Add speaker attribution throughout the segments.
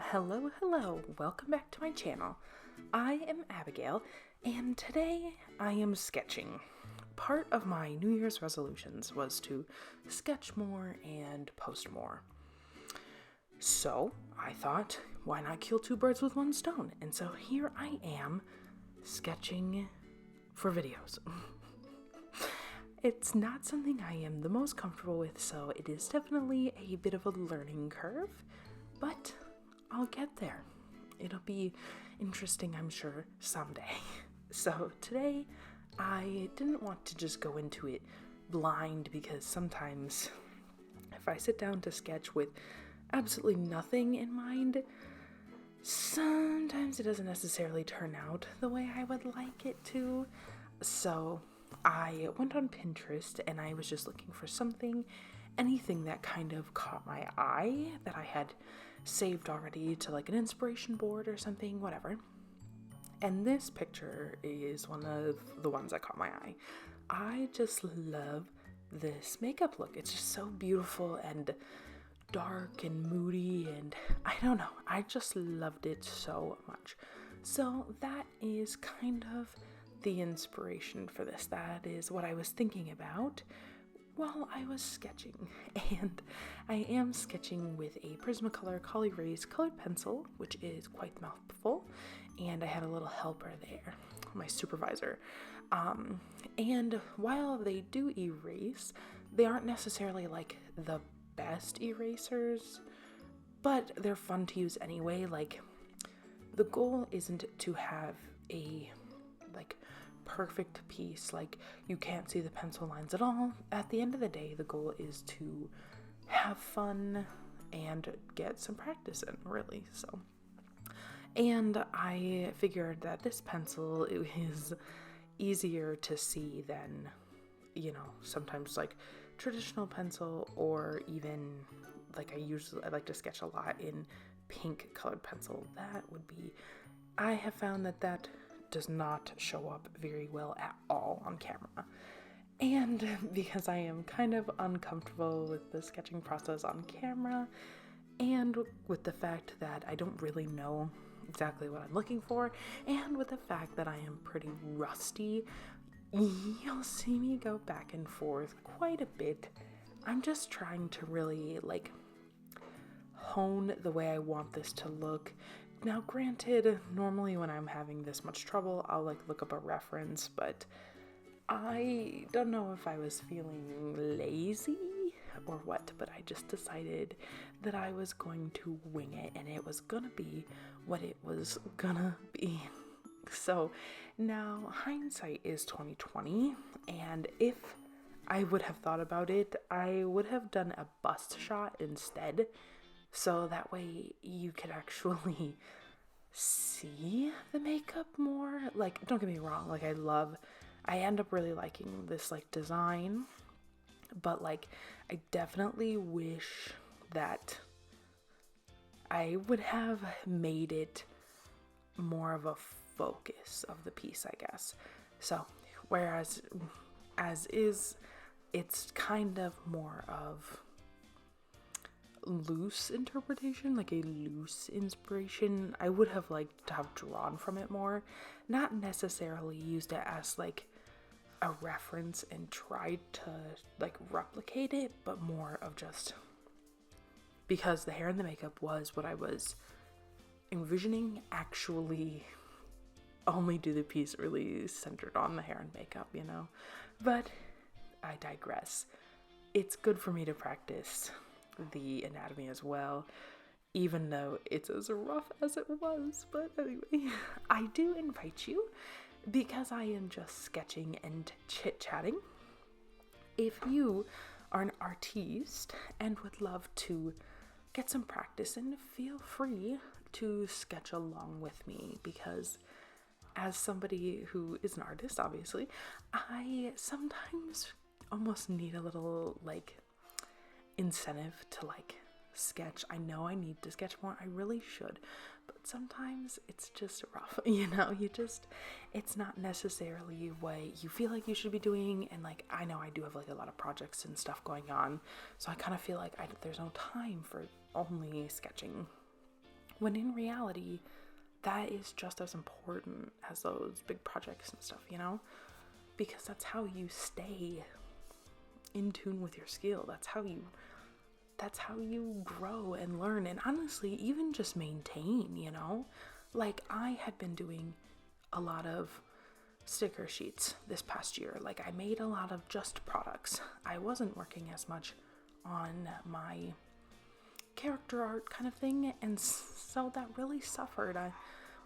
Speaker 1: Hello, welcome back to my channel. I am Abigail, and today I am sketching. Part of my New Year's resolutions was to sketch more and post more. So I thought, why not kill two birds with one stone? And so here I am, sketching for videos. It's not something I am the most comfortable with, so it is definitely a bit of a learning curve, but I'll get there. It'll be interesting, I'm sure, someday. So today, I didn't want to just go into it blind, because sometimes if I sit down to sketch with absolutely nothing in mind, sometimes it doesn't necessarily turn out the way I would like it to. So I went on Pinterest and I was just looking for anything that kind of caught my eye, that I had saved already to like an inspiration board or something, whatever. And this picture is one of the ones that caught my eye. I just love this makeup look. It's just so beautiful and dark and moody, and I don't know, I just loved it so much. So that is kind of the inspiration for this. That is what I was thinking about while I was sketching. And I am sketching with a Prismacolor Col-Erase colored pencil, which is quite mouthful, and I had a little helper there, my supervisor. And while they do erase, they aren't necessarily like the best erasers, but they're fun to use anyway. Like, the goal isn't to have a perfect piece, like you can't see the pencil lines at all. At the end of the day, the goal is to have fun and get some practice in, really. So, and I figured that this pencil is easier to see than, sometimes like traditional pencil, or even like I like to sketch a lot in pink colored pencil. I have found that does not show up very well at all on camera. And because I am kind of uncomfortable with the sketching process on camera, and with the fact that I don't really know exactly what I'm looking for, and with the fact that I am pretty rusty, you'll see me go back and forth quite a bit. I'm just trying to really hone the way I want this to look. Now, granted, normally when I'm having this much trouble, I'll look up a reference, but I don't know if I was feeling lazy or what, but I just decided that I was going to wing it, and it was gonna be what it was gonna be. So now hindsight is 2020, and if I would have thought about it, I would have done a bust shot instead. So that way you could actually see the makeup more. Don't get me wrong, I end up really liking this design, but I definitely wish that I would have made it more of a focus of the piece, I guess. So whereas as is, it's kind of more of loose interpretation, like a loose inspiration. I would have liked to have drawn from it more, not necessarily used it as a reference and tried to replicate it, but more of just because the hair and the makeup was what I was envisioning, actually only do the piece really centered on the hair and makeup, but I digress. It's good for me to practice the anatomy as well, even though it's as rough as it was. But anyway, I do invite you, because I am just sketching and chit-chatting. If you are an artiste and would love to get some practice in, feel free to sketch along with me, because as somebody who is an artist, obviously, I sometimes almost need a little incentive to sketch. I know I need to sketch more, I really should, but sometimes it's just rough, it's not necessarily what you feel like you should be doing. And I know I do have a lot of projects and stuff going on, so I kind of feel there's no time for only sketching when in reality, that is just as important as those big projects and stuff, you know? Because that's how you stay in tune with your skill. That's how you grow and learn, and honestly, even just maintain, you know? Like, I had been doing a lot of sticker sheets this past year. Like, I made a lot of just products. I wasn't working as much on my character art kind of thing, and so that really suffered.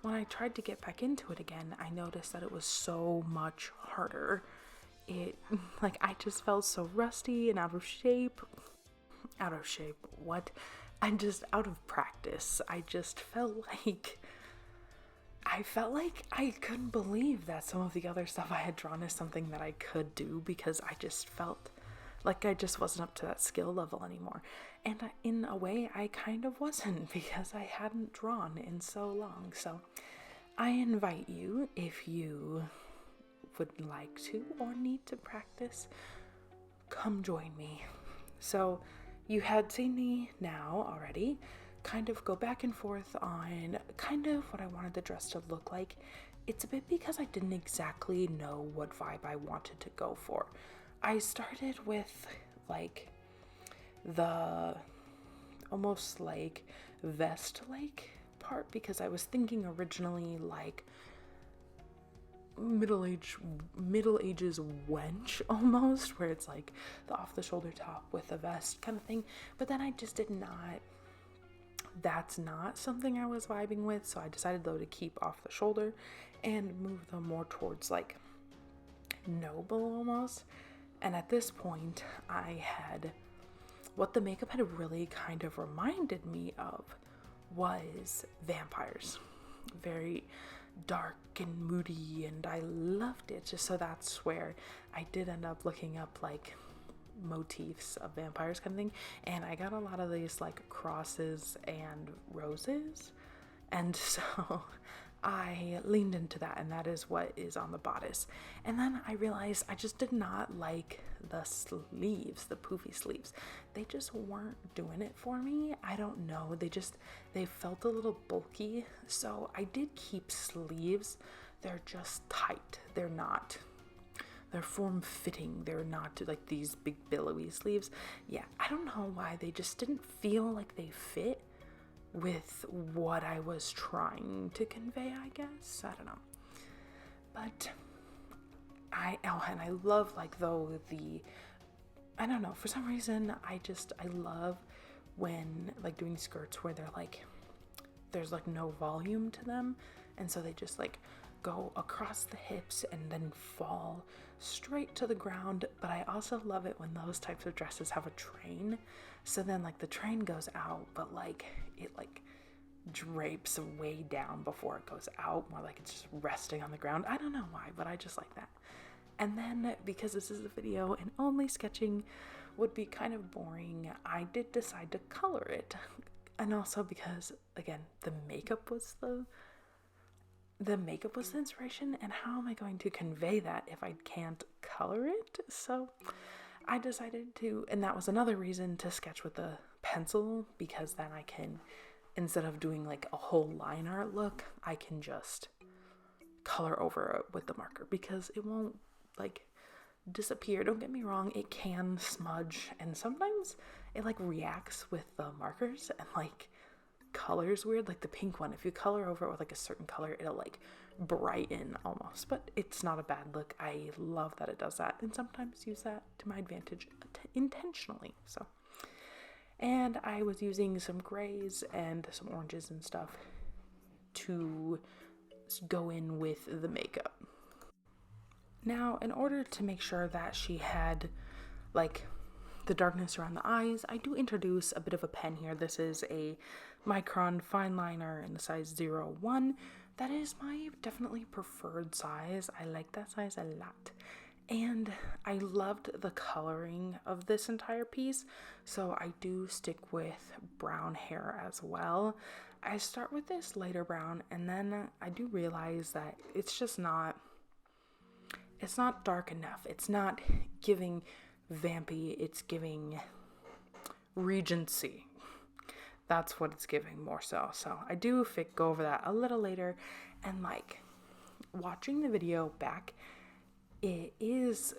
Speaker 1: When I tried to get back into it again, I noticed that it was so much harder. I just felt so rusty and out of shape. What? I'm just out of practice. I felt like I couldn't believe that some of the other stuff I had drawn is something that I could do, because I just felt like I just wasn't up to that skill level anymore. And in a way, I kind of wasn't, because I hadn't drawn in so long. So I invite you, if you would like to or need to practice, come join me. So you had seen me now already kind of go back and forth on kind of what I wanted the dress to look like. It's a bit because I didn't exactly know what vibe I wanted to go for. I started with like the almost like vest like part, because I was thinking originally like middle ages wench almost, where it's like the off the shoulder top with a vest kind of thing. But then I just that's not something I was vibing with, so I decided though to keep off the shoulder and move them more towards like noble almost. And at this point, what the makeup had really kind of reminded me of was vampires. Very dark and moody, and I loved it. Just so that's where I did end up looking up like motifs of vampires kind of thing, and I got a lot of these like crosses and roses, and so I leaned into that, and that is what is on the bodice. And then I realized I just did not like the sleeves, the poofy sleeves. They just weren't doing it for me. I don't know, they felt a little bulky. So I did keep sleeves. They're just tight. They're form-fitting. They're not like these big billowy sleeves. Yeah, I don't know why. They just didn't feel like they fit with what I was trying to convey, I guess. I don't know. But and I love like I don't know, for some reason, I love when like doing skirts where there's like no volume to them. And so they just like go across the hips and then fall straight to the ground. But I also love it when those types of dresses have a train, so then like the train goes out, but like it like drapes way down before it goes out, more like it's just resting on the ground. I don't know why, but I just like that. And then because this is a video and only sketching would be kind of boring, I did decide to color it. And also because again, the makeup was the inspiration, and how am I going to convey that if I can't color it? So I decided to, and that was another reason to sketch with the pencil, because then I can, instead of doing like a whole line art look, I can just color over it with the marker, because it won't like disappear. Don't get me wrong, it can smudge, and sometimes it like reacts with the markers and like colors weird, like the pink one. If you color over it with like a certain color, it'll like brighten almost, but it's not a bad look. I love that it does that, and sometimes use that to my advantage intentionally. So, and I was using some grays and some oranges and stuff to go in with the makeup. Now, in order to make sure that she had like the darkness around the eyes, I do introduce a bit of a pen here. This is a Micron FIneliner in the size 01. That is my definitely preferred size. I like that size a lot. And I loved the coloring of this entire piece, so I do stick with brown hair as well. I start with this lighter brown, and then I do realize that it's not dark enough. It's not giving vampy, it's giving Regency. That's what it's giving more so. So I do go over that a little later, and like watching the video back, it is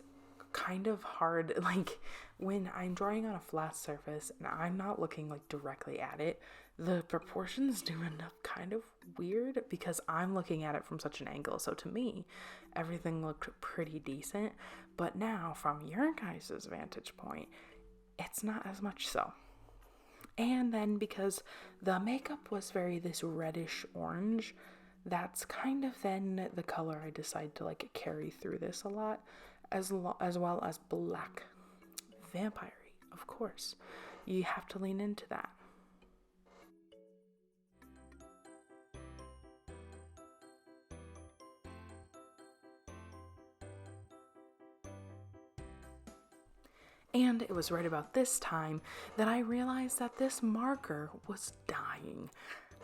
Speaker 1: kind of hard, like when I'm drawing on a flat surface and I'm not looking like directly at it, the proportions do end up kind of weird because I'm looking at it from such an angle. So to me, everything looked pretty decent, but now from your guys' vantage point, it's not as much so. And then because the makeup was this reddish orange, that's kind of then the color I decide to like carry through this a lot, as well as black. Vampire, of course. You have to lean into that. And it was right about this time that I realized that this marker was dying.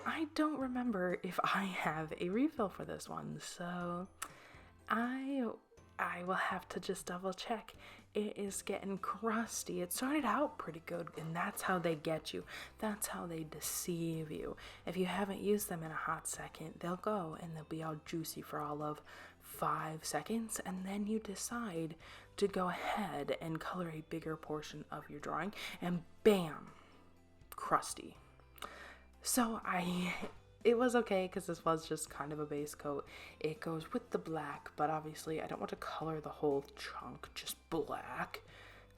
Speaker 1: I don't remember if I have a refill for this one, so I will have to just double check. It is getting crusty. It started out pretty good, and that's how they get you. That's how they deceive you. If you haven't used them in a hot second, they'll go and they'll be all juicy for all of 5 seconds, and then you decide to go ahead and color a bigger portion of your drawing, and bam, crusty. So it was okay because this was just kind of a base coat. It goes with the black, but obviously I don't want to color the whole chunk just black.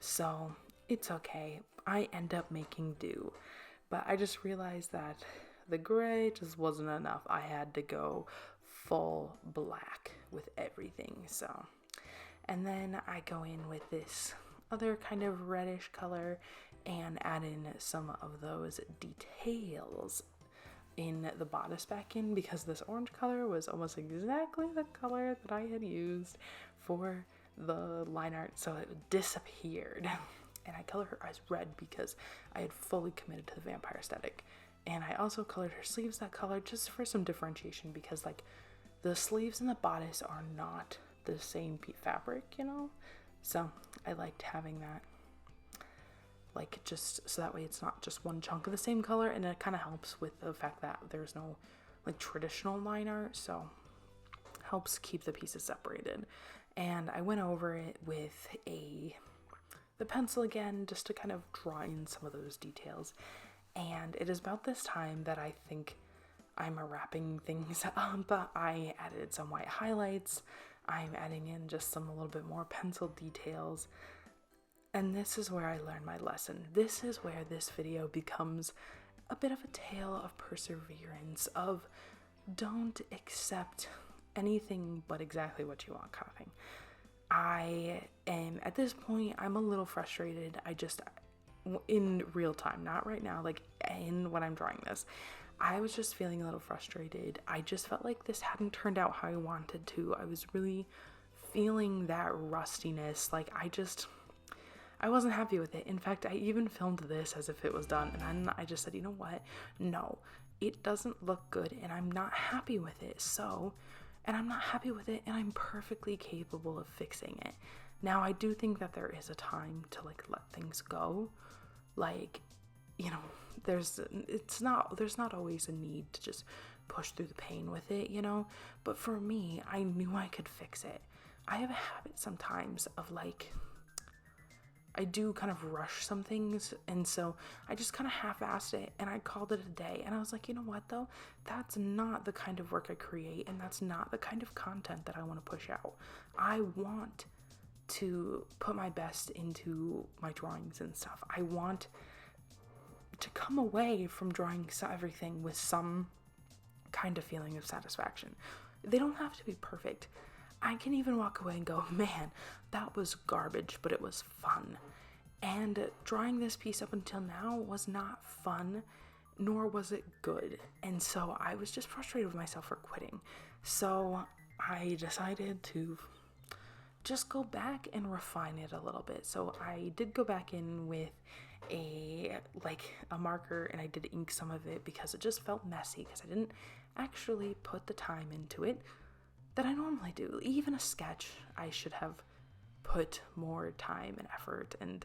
Speaker 1: So it's okay. I end up making do. But I just realized that the gray just wasn't enough. I had to go full black with everything. So, and then I go in with this other kind of reddish color and add in some of those details in the bodice back in, because this orange color was almost exactly the color that I had used for the line art, so it disappeared. And I colored her eyes red because I had fully committed to the vampire aesthetic. And I also colored her sleeves that color just for some differentiation, because like the sleeves and the bodice are not the same fabric, you know? So I liked having that, like, just so that way it's not just one chunk of the same color, and it kind of helps with the fact that there's no like traditional line art, so helps keep the pieces separated. And I went over it with the pencil again, just to kind of draw in some of those details. And it is about this time that I think I'm wrapping things up, but I added some white highlights. I'm adding in just some a little bit more pencil details. And this is where I learned my lesson. This is where this video becomes a bit of a tale of perseverance, of don't accept anything but exactly what you want kind of thing. I am, at this point, I'm a little frustrated. I just, in real time, not right now, like when I'm drawing this, I was just feeling a little frustrated. I just felt like this hadn't turned out how I wanted to. I was really feeling that rustiness. Like I wasn't happy with it. In fact, I even filmed this as if it was done, and then I just said, you know what? No, it doesn't look good, and I'm not happy with it. And I'm perfectly capable of fixing it. Now, I do think that there is a time to like let things go. Like, you know, there's not always a need to just push through the pain with it, you know? But for me, I knew I could fix it. I have a habit sometimes of like, I do kind of rush some things, and so I just kind of half-assed it, and I called it a day. And I was like, you know what though? That's not the kind of work I create, and that's not the kind of content that I want to push out. I want to put my best into my drawings and stuff. I want to come away from drawing everything with some kind of feeling of satisfaction. They don't have to be perfect. I can even walk away and go, man, that was garbage, but it was fun. And drawing this piece up until now was not fun, nor was it good. And so I was just frustrated with myself for quitting. So I decided to just go back and refine it a little bit. So I did go back in with a marker, and I did ink some of it because it just felt messy, because I didn't actually put the time into it that I normally do. Even a sketch, I should have put more time and effort and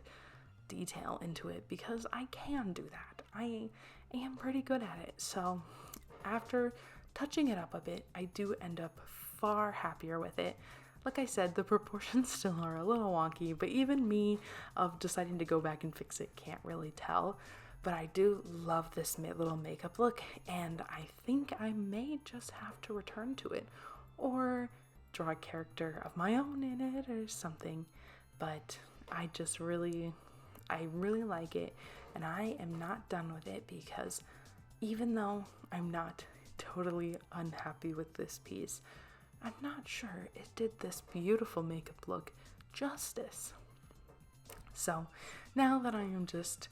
Speaker 1: detail into it, because I can do that. I am pretty good at it. So after touching it up a bit, I do end up far happier with it. Like I said, the proportions still are a little wonky, but even me of deciding to go back and fix it can't really tell. But I do love this little makeup look, and I think I may just have to return to it or draw a character of my own in it or something. But I really like it, and I am not done with it, because even though I'm not totally unhappy with this piece, I'm not sure it did this beautiful makeup look justice. So now that I am just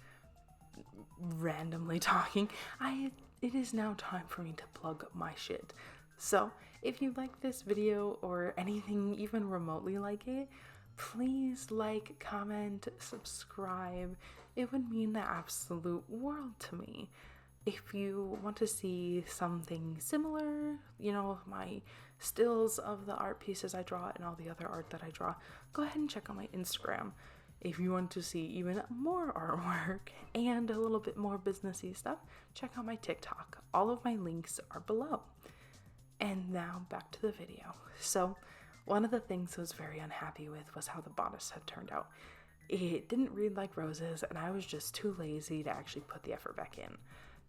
Speaker 1: randomly talking, it is now time for me to plug my shit. So if you like this video or anything even remotely like it, please like, comment, subscribe. It would mean the absolute world to me. If you want to see something similar, my stills of the art pieces I draw and all the other art that I draw, go ahead and check out my Instagram. If you want to see even more artwork and a little bit more businessy stuff, check out my TikTok. All of my links are below. And now back to the video. So one of the things I was very unhappy with was how the bodice had turned out. It didn't read like roses, and I was just too lazy to actually put the effort back in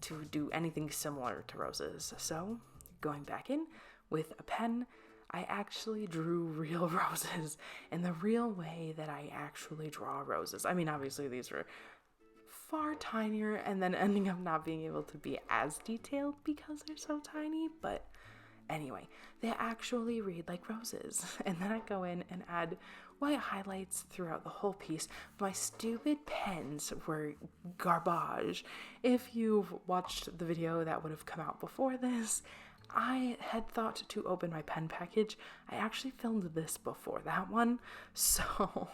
Speaker 1: to do anything similar to roses. So going back in with a pen, I actually drew real roses in the real way that I actually draw roses. I mean, obviously these were far tinier and then ending up not being able to be as detailed because they're so tiny, but anyway, they actually read like roses. And then I go in and add white highlights throughout the whole piece. My stupid pens were garbage. If you've watched the video that would have come out before this, I had thought to open my pen package. I actually filmed this before that one, so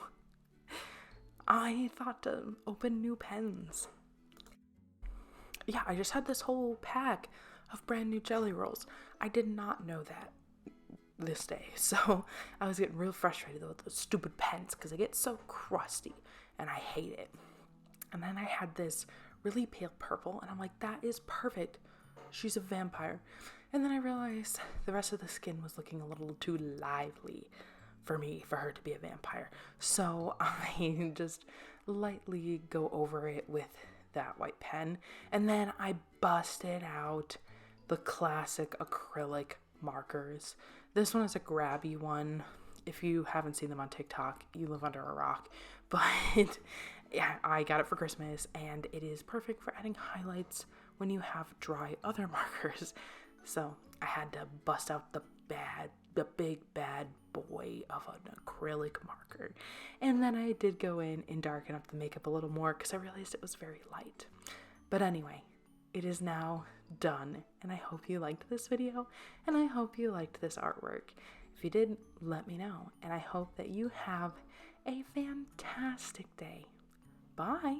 Speaker 1: I thought to open new pens. Yeah, I just had this whole pack of brand new jelly rolls. I did not know that this day, so I was getting real frustrated with those stupid pens because they get so crusty and I hate it. And then I had this really pale purple, and I'm like, that is perfect. She's a vampire. And then I realized the rest of the skin was looking a little too lively for her to be a vampire. So I just lightly go over it with that white pen, and then I busted out the classic acrylic markers. This one is a grabby one. If you haven't seen them on TikTok, you live under a rock. But yeah, I got it for Christmas, and it is perfect for adding highlights when you have dry other markers. So I had to bust out the big bad boy of an acrylic marker. And then I did go in and darken up the makeup a little more because I realized it was very light. But anyway, it is now done, and I hope you liked this video, and I hope you liked this artwork. If you did, let me know, and I hope that you have a fantastic day. Bye!